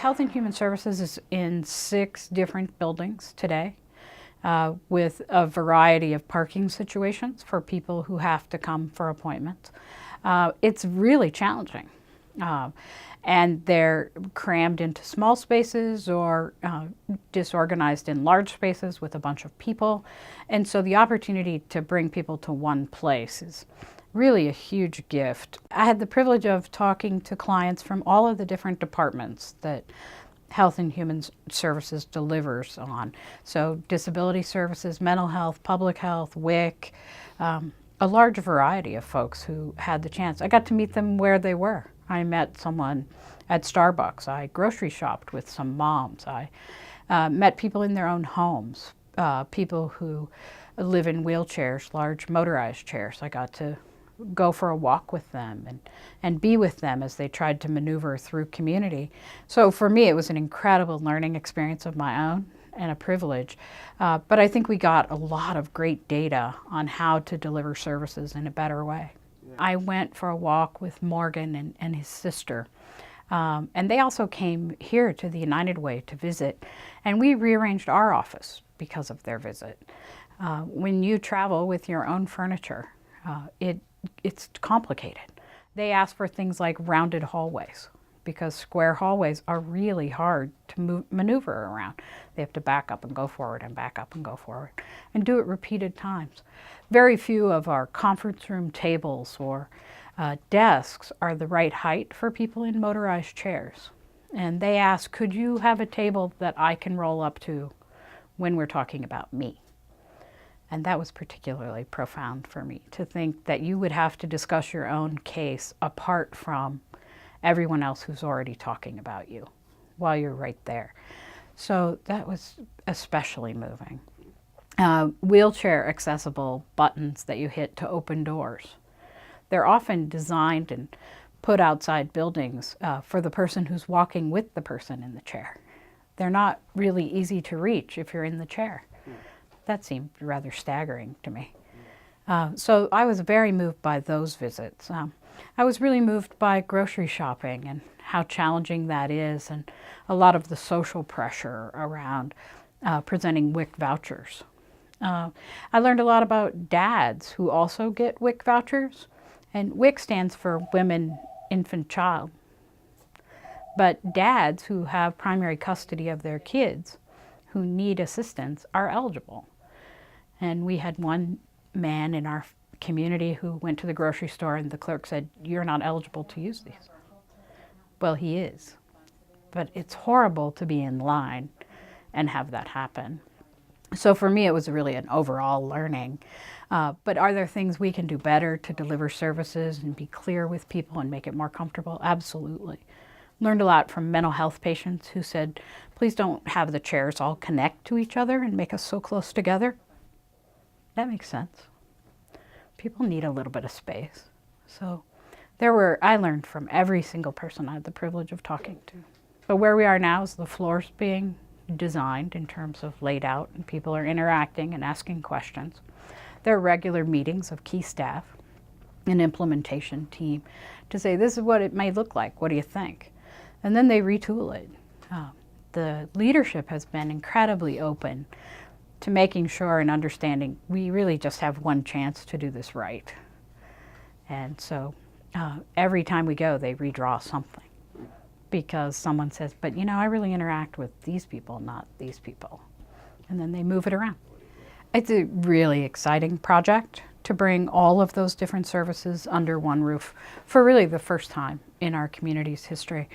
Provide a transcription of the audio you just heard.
Health and Human Services is in 6 different buildings today with a variety of parking situations for people who have to come for appointments. It's really challenging. And they're crammed into small spaces or disorganized in large spaces with a bunch of people. And so the opportunity to bring people to one place is really a huge gift. I had the privilege of talking to clients from all of the different departments that Health and Human Services delivers on. So disability services, mental health, public health, WIC, a large variety of folks who had the chance. I got to meet them where they were. I met someone at Starbucks. I grocery shopped with some moms. I met people in their own homes, people who live in wheelchairs, large motorized chairs. I got to go for a walk with them and be with them as they tried to maneuver through community. So for me, it was an incredible learning experience of my own and a privilege. But I think we got a lot of great data on how to deliver services in a better way. I went for a walk with Morgan and his sister. And they also came here to the United Way to visit. And we rearranged our office because of their visit. When you travel with your own furniture, it's complicated. They ask for things like rounded hallways because square hallways are really hard to maneuver around. They have to back up and go forward and back up and go forward and do it repeated times. Very few of our conference room tables or desks are the right height for people in motorized chairs. And they ask, could you have a table that I can roll up to when we're talking about me? And that was particularly profound for me, to think that you would have to discuss your own case apart from everyone else who's already talking about you while you're right there. So that was especially moving. Wheelchair accessible buttons that you hit to open doors. They're often designed and put outside buildings for the person who's walking with the person in the chair. They're not really easy to reach if you're in the chair. That seemed rather staggering to me. So I was very moved by those visits. I was really moved by grocery shopping and how challenging that is, and a lot of the social pressure around presenting WIC vouchers. I learned a lot about dads who also get WIC vouchers, and WIC stands for Women, Infant, Child. But dads who have primary custody of their kids who need assistance are eligible. And we had one man in our community who went to the grocery store and the clerk said, "You're not eligible to use these." Well, he is. But it's horrible to be in line and have that happen. So for me, it was really an overall learning. But are there things we can do better to deliver services and be clear with people and make it more comfortable? Absolutely. Learned a lot from mental health patients who said, please don't have the chairs all connect to each other and make us so close together. That makes sense. People need a little bit of space. So I learned from every single person I had the privilege of talking to. So where we are now is the floor's being designed in terms of laid out, and people are interacting and asking questions. There are regular meetings of key staff, an implementation team, to say this is what it may look like, what do you think? And then they retool it. The leadership has been incredibly open to making sure and understanding we really just have one chance to do this right. And so every time we go, they redraw something because someone says, but you know, I really interact with these people, not these people. And then they move it around. It's a really exciting project to bring all of those different services under one roof for really the first time in our community's history.